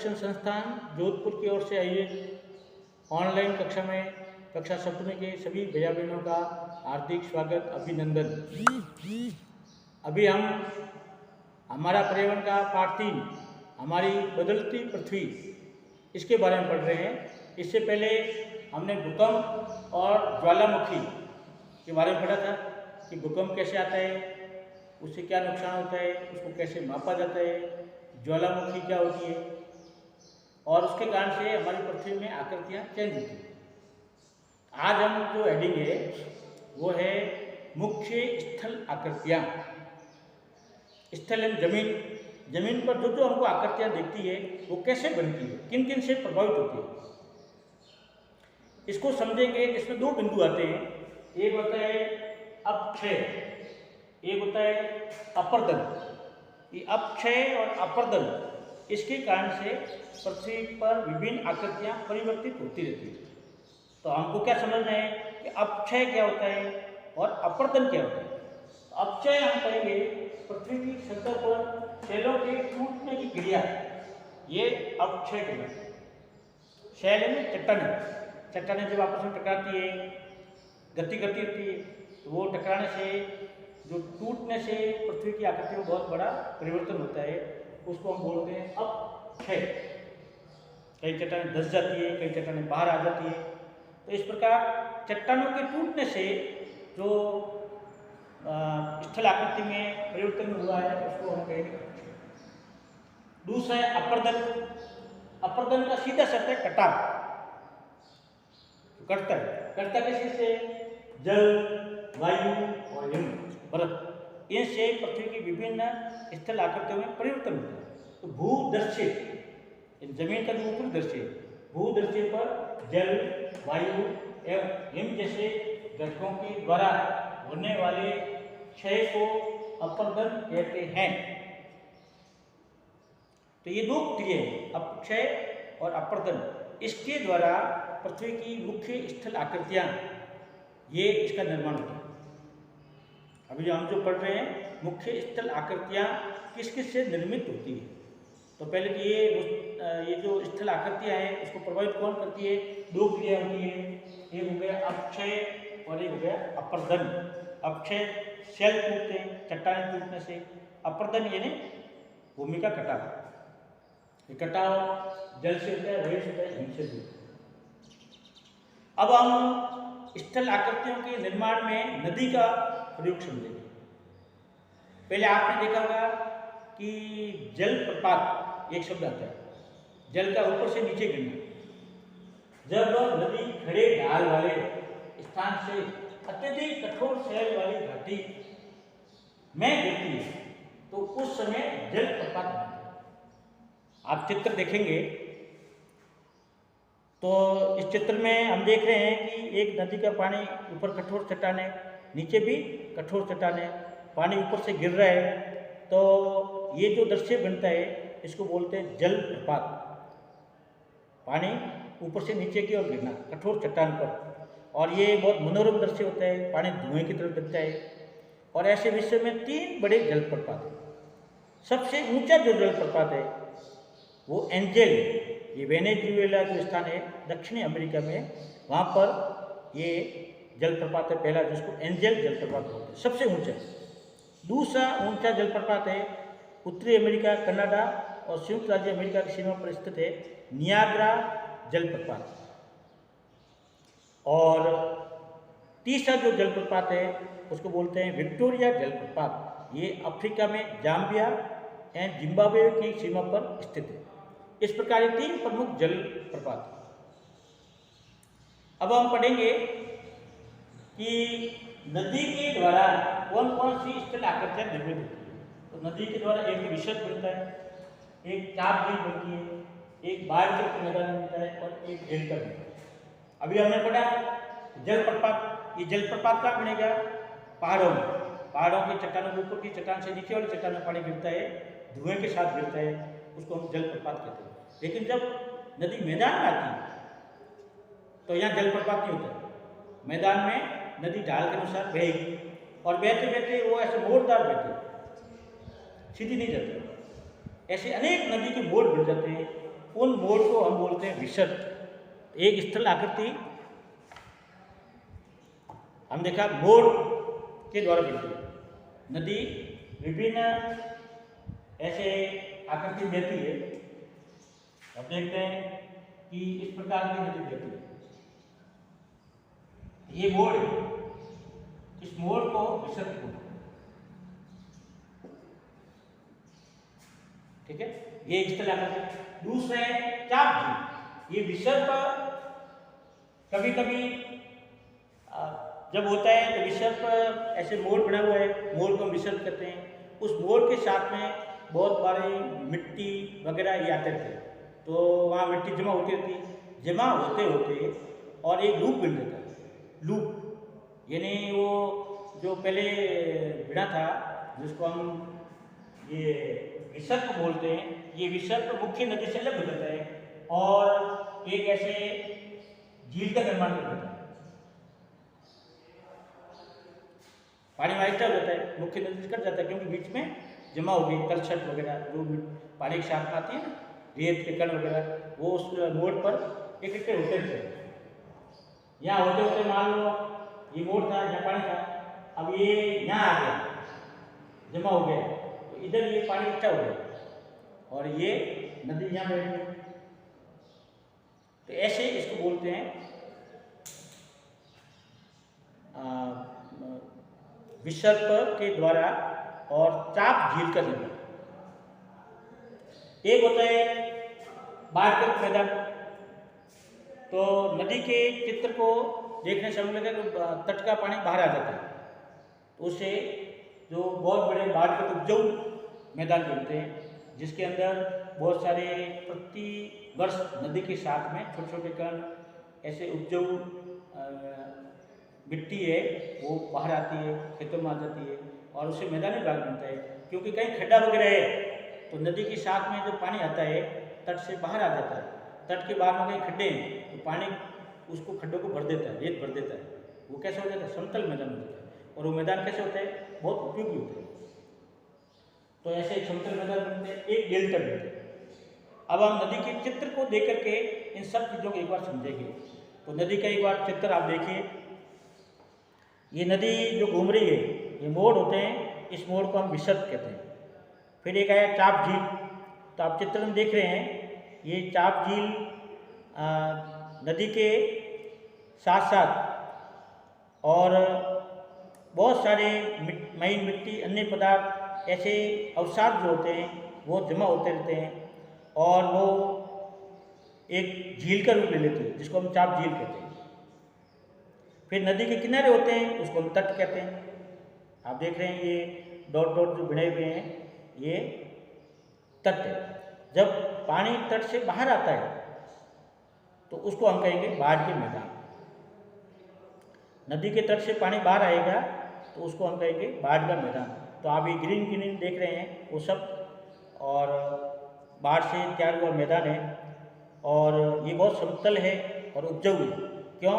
शिक्षण संस्थान जोधपुर की ओर से आयोजित ऑनलाइन कक्षा में कक्षा 7वीं के सभी भैया बहनों का हार्दिक स्वागत, अभिनंदन। अभी हम हमारा पर्यावरण का पाठ 3 हमारी बदलती पृथ्वी इसके बारे में पढ़ रहे हैं। इससे पहले हमने भूकंप और ज्वालामुखी के बारे में पढ़ा था कि भूकंप कैसे आता है, उससे क्या नुकसान होता है, उसको कैसे मापा जाता है, ज्वालामुखी क्या होती है और उसके कारण से हमारी पृथ्वी में आकृतियाँ चेंज होती हैं। आज हम जो हेडिंग है वो है मुख्य स्थल आकृतियाँ। स्थल जमीन, जमीन पर जो जो हमको आकृतियाँ दिखती है वो कैसे बनती है, किन किन से प्रभावित होती है, इसको समझेंगे। इसमें 2 बिंदु आते हैं। एक होता है अपक्षय, एक होता है अपर्दन। ये अपक्षय और अपर्दन इसके कारण से पृथ्वी पर विभिन्न आकृतियाँ परिवर्तित होती रहती है। तो हमको क्या समझना है कि अपक्षय क्या होता है और अपर्दन क्या होता है। अपक्षय हम कहेंगे पृथ्वी की सतह पर शैलों के टूटने की क्रिया, ये अपक्षय कहलाती है। शैल में चट्टानें जब आपस में टकराती है, गति करती रहती है, तो वो टकराने से, जो टूटने से पृथ्वी की आकृति में बहुत बड़ा परिवर्तन होता है, उसको हम बोलते हैं अपक्षय। कई चट्टानें धंस जाती है, कई चट्टानें बाहर आ जाती है। तो इस प्रकार चट्टानों के टूटने से जो स्थल आकृति में परिवर्तन हुआ है उसको हम कहेंगे। दूसरा है अपर्दन। अपर्दन का सीधा शब्द है कटाव। तो कटता किसी से? जल, वायु और हिम, बर्फ, इनसे पृथ्वी की विभिन्न स्थल आकृतियों में परिवर्तन होता है। तो भूदृश्य, जमीन का जो ऊपरी दृश्य, भूदृश्य पर जल, वायु एवं हिम जैसे घटकों के द्वारा होने वाले क्षय को अपर्दन कहते हैं। तो ये 2 क्रिया हैं, अपक्षय और अपर्दन। इसके द्वारा पृथ्वी की मुख्य स्थल आकृतियाँ, ये इसका निर्माण होता है। अभी हम जो पढ़ रहे हैं मुख्य स्थल आकृतियाँ किस किस से निर्मित होती है। तो पहले तो ये जो स्थल आकृतियाँ हैं उसको प्रभावित कौन करती है? 2 क्रिया होती है। एक हो गया अपक्षय और एक हो गया अपर्दन। अपक्षय शैल टूटते हैं, चट्टानें टूटने से। अपर्दन यानी भूमि का कटाव। ये कटाव जल से होता है, वायु से होता है, हिम से होता है। अब हम स्थल आकृतियों के निर्माण में नदी का प्रयोग समझेंगे। पहले आपने देखा होगा कि जलप्रपात एक शब्द आता है, जल का ऊपर से नीचे गिरना। जब नदी खड़े ढाल वाले स्थान से अत्यधिक कठोर शैल वाली घाटी में गिरती है तो उस समय जलप्रपात बनता है। आप चित्र देखेंगे तो इस चित्र में हम देख रहे हैं कि एक नदी का पानी ऊपर कठोर चट्टानें, नीचे भी कठोर चट्टानें, पानी ऊपर से गिर रहा है। तो ये जो दृश्य बनता है इसको बोलते हैं जलप्रपात। पानी ऊपर से नीचे की ओर गिरना कठोर चट्टान पर, और ये बहुत मनोरम दृश्य होता है। पानी धुएं की तरह दिखता है। और ऐसे विश्व में 3 बड़े जलप्रपात हैं। सबसे ऊंचा जो जलप्रपात है वो एंजेल, ये वेनेजुएला जो स्थान है दक्षिणी अमेरिका में, वहाँ पर ये जलप्रपात है पहला, जिसको एंजेल जलप्रपात बोलते हैं, सबसे ऊंचा। दूसरा ऊंचा जलप्रपात है उत्तरी अमेरिका, कनाडा और संयुक्त राज्य अमेरिका की सीमा पर स्थित है नियाग्रा जलप्रपात। और तीसरा जो जलप्रपात है उसको बोलते हैं विक्टोरिया जलप्रपात। ये अफ्रीका में जाम्बिया एंड जिम्बाब्वे की सीमा पर स्थित है। इस प्रकार ये 3 प्रमुख जलप्रपात। अब हम पढ़ेंगे कि नदी के द्वारा कौन कौन सी स्थल आकृतियाँ निर्मित होती है। तो नदी के द्वारा एक विषद बनता है, एक चाप झील बनती है, एक बाढ़ के मैदान बनता है और एक डेल्टा बनता है। अभी हमने पढ़ा जलप्रपात। ये जलप्रपात कहाँ बनेगा? पहाड़ों में। पहाड़ों की चट्टानों के ऊपर की चट्टान से नीचे वाली चट्टान में पानी गिरता है, धुएं के साथ गिरता है, उसको हम जलप्रपात कहते हैं। लेकिन जब नदी मैदान में आती है तो यहाँ जलप्रपात नहीं होता। मैदान में नदी ढाल के अनुसार बहेगी और बहते बहते वो ऐसे मोड़दार बहती है, सीधी नहीं जाती। ऐसे अनेक नदी के मोड़ बन जाते हैं उन मोड़ को हम बोलते हैं विसर्प। एक स्थल आकृति हम देखा मोड़ के द्वारा बनती है। नदी विभिन्न ऐसे आकृति देती है। अब देखते हैं कि इस प्रकार की नदी देती है। ये मोड़ है, इस मोड़ को विसर्प बोलते हैं। ठीक है, ये एक स्थल आकृति। दूसरा है चाप झील। ये विसर्प कभी कभी जब होता है तो विसर्प ऐसे मोड़ बना हुआ है, मोड़ को विसर्प कहते हैं। उस मोड़ के साथ में बहुत बारे मिट्टी वगैरह ये आते रहते हैं, तो वहाँ मिट्टी जमा होती रहती है। जमा होते होते और एक लूप बन जाता है। लूप यानी वो जो पहले बिना था, जिसको हम ये विसर्प बोलते हैं, ये विसर्प मुख्य नदी से अलग हो जाता है और एक ऐसे झील का निर्माण कर देता है। पानी वाइटा हो जाता है, मुख्य नदी से कट जाता है, क्योंकि बीच में जमा हो गई तलछट वगैरह जो पानी के साथ में आती है ना, रेत के कण वगैरह, वो उस मोड़ पर इकट्ठे होते रहते हैं। यहाँ होते होते मान लो ये मोड़ था, यहाँ पानी था, अब ये यहाँ आ गया, जमा हो गया, तो इधर ये पानी इकट्ठा हो गया और ये नदी यहाँ बैठ गई। तो ऐसे इसको बोलते हैं विसर्प के द्वारा और चाप झील का निर्माण। एक होता है बाढ़कृत मैदान। तो नदी के चित्र को देखने से हमें लगा तो तट का पानी बाहर आ जाता है, तो उससे जो बहुत बड़े बाढ़कृत उपजाऊ मैदान बनते हैं, जिसके अंदर बहुत सारे प्रति वर्ष नदी के साथ में छोटे छोटे कण ऐसे उपजाऊ मिट्टी है वो बाहर आती है, खेतों में आ जाती है और उससे मैदानी भाग बनता है। क्योंकि कहीं खड्डा वगैरह है तो नदी के साथ में जो पानी आता है तट से बाहर आ जाता है। तट के बाहर में कहीं खड्डे हैं तो पानी उसको खड्डों को भर देता है, रेत भर देता है, वो कैसे हो जाता है, समतल मैदान हो जाता है। और वो मैदान कैसे होता है, बहुत उपयोगी होता है। तो ऐसे समतल मैदान बनते हैं, एक डेल्टा बनते हैं। अब हम नदी के चित्र को देख करके इन सब चीज़ों को एक बार समझेंगे। तो नदी का एक बार चित्र आप देखिए। ये नदी जो घूम रही है, ये मोड़ होते हैं, इस मोड़ को हम विसर्प कहते हैं। फिर एक आया चाप झील। तो आप चित्र में देख रहे हैं, ये चाप झील नदी के साथ साथ और बहुत सारे महीन मिट्टी, अन्य पदार्थ, ऐसे अवसाद जो होते हैं वो जमा होते रहते हैं और वो एक झील का रूप ले लेते हैं, जिसको हम चाप झील कहते हैं। फिर नदी के किनारे होते हैं, उसको हम तट कहते हैं। आप देख रहे हैं ये डॉट डॉट जो बने हुए हैं, ये तट है। जब पानी तट से बाहर आता है तो उसको हम कहेंगे बाढ़ के मैदान। नदी के तट से पानी बाहर आएगा तो उसको हम कहेंगे बाढ़ का मैदान। तो आप ये ग्रीन ग्रीन देख रहे हैं वो सब और बाढ़ से तैयार हुआ मैदान है और ये बहुत समतल है और उपजाऊ है। क्यों?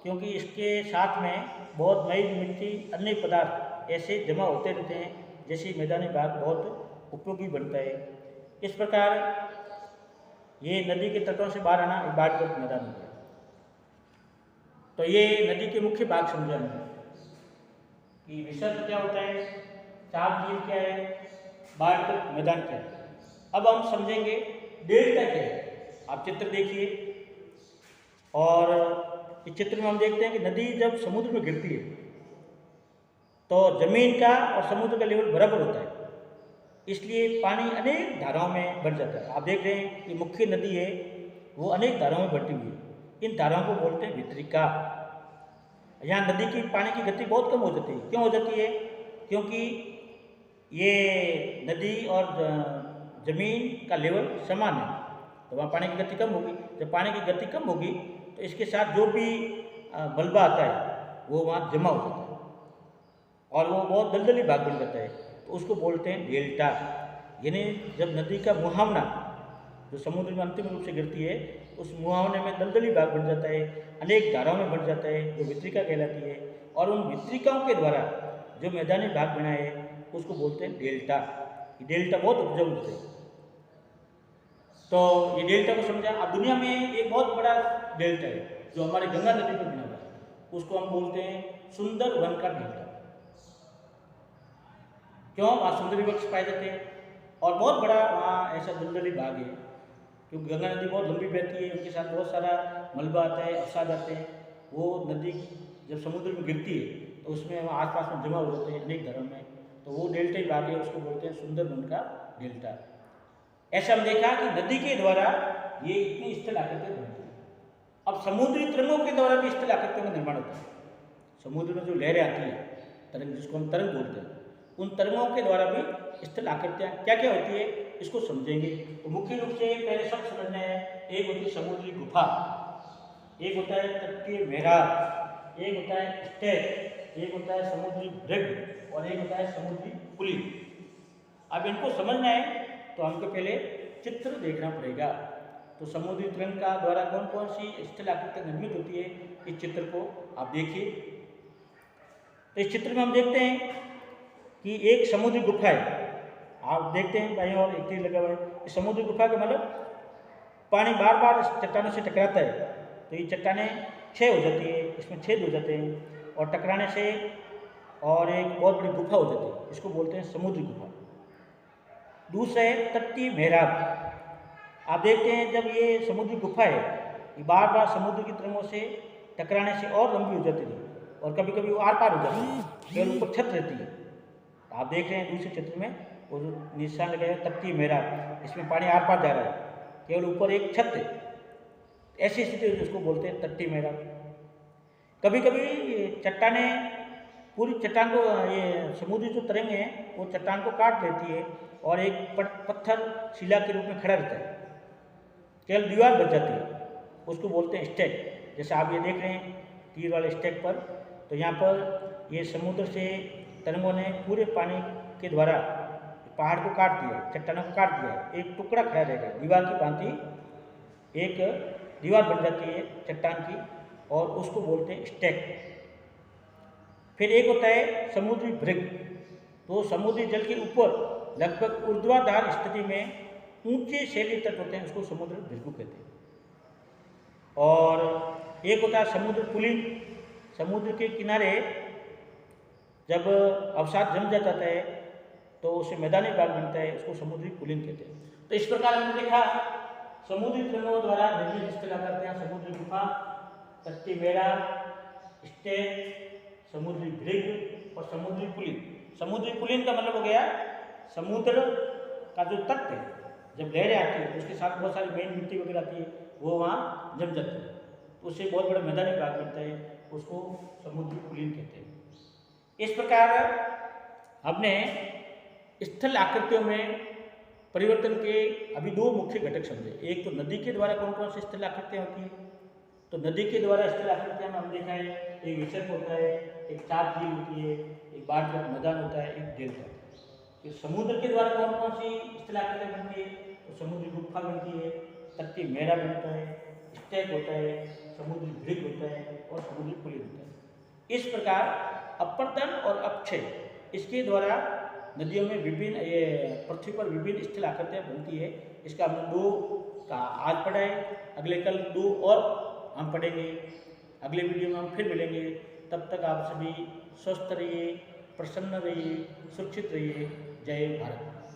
क्योंकि इसके साथ में बहुत मई मिट्टी, अन्य पदार्थ ऐसे जमा होते रहते हैं, जैसे मैदानी भाग बहुत उपयोगी बनता है। इस प्रकार ये नदी के तटों से बाहर आना एक बाढ़ग्रस्त मैदान हो गया। तो ये नदी के मुख्य भाग समझा हमने कि विसर्प क्या होता है, चाप झील क्या है, बाढ़ग्रस्त मैदान क्या है। अब हम समझेंगे डेल्टा क्या है। आप चित्र देखिए और इस चित्र में हम देखते हैं कि नदी जब समुद्र में गिरती है तो जमीन का और समुद्र का लेवल बराबर होता है, इसलिए पानी अनेक धाराओं में बढ़ जाता है। आप देख रहे हैं कि मुख्य नदी है वो अनेक धाराओं में बढ़ती हुई है। इन धाराओं को बोलते हैं वितरिका। यहाँ नदी की पानी की गति बहुत कम हो जाती है। क्यों हो जाती है? क्योंकि ये नदी और जमीन का लेवल समान है, तो वहाँ पानी की गति कम होगी। जब पानी की गति कम होगी तो इसके साथ जो भी मलबा आता है वो वहाँ जमा हो जाता है और वो बहुत दलदली भाग बन जाता है, तो उसको बोलते हैं डेल्टा। यानी जब नदी का मुहावना जो समुद्र में अंतिम रूप से गिरती है, उस मुहावने में दलदली भाग बन जाता है, अनेक धाराओं में बढ़ जाता है, जो वितरिका कहलाती है। और उन वितरिकाओं के द्वारा जो मैदानी भाग बना है उसको बोलते हैं डेल्टा। डेल्टा बहुत उपजाऊ होते हैं। तो ये डेल्टा को समझा। अब दुनिया में एक बहुत बड़ा डेल्टा है जो हमारे गंगा नदी पर बना हुआ है, उसको हम बोलते हैं सुंदर वन का डेल्टा। क्यों? वहाँ सुंदरी वृक्ष पाए जाते हैं और बहुत बड़ा वहाँ ऐसा दलदली भाग है, क्योंकि गंगा नदी बहुत लंबी बहती है, उनके साथ बहुत सारा मलबा आता है, अवसाद आते हैं। वो नदी जब समुद्र में गिरती है तो उसमें वहाँ आसपास में जमा हो जाते हैं अनेक धर्म में, तो वो डेल्टा ही भाग है, उसको बोलते हैं सुंदरवन का डेल्टा। ऐसा हम देखा कि नदी के द्वारा ये इतनी स्थल आकृतियाँ बनती है। अब समुद्री तरंगों के द्वारा भी स्थल आकृतियों का निर्माण होता है। समुद्र में जो लहरें आती है, तरंग, जिसको हम तरंग बोलते हैं, उन तरंगों के द्वारा भी स्थल आकृतियाँ क्या क्या होती है इसको समझेंगे। तो मुख्य रूप से पहले सब समझना है, एक होती है समुद्री गुफा, एक होता है तटीय मेहराब, एक होता है स्टेप, एक होता है समुद्री ब्रिग और एक होता है समुद्री पुली। अब इनको समझना है तो हमको पहले चित्र देखना पड़ेगा। तो समुद्री तरंग का द्वारा कौन कौन सी स्थल आकृतियाँ निर्मित होती है, इस चित्र को आप देखिए। तो इस चित्र में हम देखते हैं कि एक समुद्री गुफा है, आप देखते हैं बाईं ओर एक तीर लगा हुआ है। इस समुद्री गुफा का मतलब पानी बार बार चट्टानों से टकराता है तो ये चट्टानें क्षय हो जाती है, इसमें छेद हो जाते हैं और टकराने से और एक बहुत बड़ी गुफा हो जाती है, इसको बोलते हैं समुद्री गुफा। दूसरा है तटीय मेहराब। आप देखते हैं जब ये समुद्री गुफा है, ये बार बार समुद्र की तरंगों से टकराने से और लंबी हो जाती है और कभी कभी वो आर पार हो जाती है, केवल ऊपर छत रहती है। आप देख रहे हैं दूसरे चित्र में वो जो निशान लगे हैं तटीय मेहराब, इसमें पानी आर पार जा रहा है, केवल ऊपर एक छत है। ऐसी स्थिति उसको बोलते हैं तटीय मेहराब। कभी कभी चट्टानें पूरी चट्टान को, ये समुद्री जो तरंग है वो चट्टान को काट देती है और एक पत्थर शिला के रूप में खड़ा रहता है, केवल दीवार बच जाती है, उसको बोलते हैं स्टैक। जैसे आप ये देख रहे हैं तीर वाले स्टैक पर, तो यहाँ पर ये समुद्र से तरंगों ने पूरे पानी के द्वारा पहाड़ को काट दिया, चट्टानों को काट दिया, एक टुकड़ा खड़ा रहेगा, दीवार की भांति एक दीवार बन जाती है चट्टान की और उसको बोलते हैं स्टैक। फिर एक होता है समुद्री ब्रिग, तो समुद्री जल के ऊपर लगभग ऊर्ध्वाधर स्थिति में ऊंचे शैली तट होते हैं, उसको समुद्र भृगु कहते हैं। और एक होता है समुद्र पुलिन, समुद्र के किनारे जब अवसाद जम जाता है तो उसे मैदानी भाग बनता है, उसको समुद्री पुलिन कहते हैं। तो इस प्रकार हमने देखा समुद्री तरंगों द्वारा निर्मित स्थल आकृतियाँ, समुद्री गुफा, तटीय मेहराब, स्टेप, समुद्री ब्रिग और समुद्री पुलिन। समुद्री पुलिन का मतलब हो गया समुद्र का जो तट है, जब लहरें आती है तो उसके साथ बहुत सारी मेन मिट्टी वगैरह आती है, वो वहाँ जम जाती है, तो उससे बहुत बड़ा मैदानी भाग बनता है, उसको समुद्री पुलिन कहते हैं। इस प्रकार हमने स्थल आकृतियों में परिवर्तन के अभी दो मुख्य घटक समझे। एक तो नदी के द्वारा कौन कौन सी स्थल आकृतियाँ होती है, तो नदी के द्वारा स्थल आकृतियाँ में हम देखा है एक विसर्ग होता है, एक चाप झील होती है, एक बाढ़ का मैदान होता है, एक डेल्टा होता है। कि समुद्र के द्वारा कौन कौन सी स्थल आकृतियाँ बनती है, तो समुद्री गुफा बनती है, तटीय मेहराब बनता है, स्टैक होता है, समुद्री ब्रिग होता है और समुद्री पुलिन होता है। इस प्रकार अपरदन और अपक्षय, इसके द्वारा नदियों में विभिन्न, ये पृथ्वी पर विभिन्न स्थल आकृतियाँ बनती है। इसका हमने दो का आज पढ़ा है, अगले कल दो और हम पढ़ेंगे। अगले वीडियो में हम फिर मिलेंगे, तब तक आप सभी स्वस्थ रहिए, प्रसन्न रहिए, सुरक्षित रहिए। जय भारत।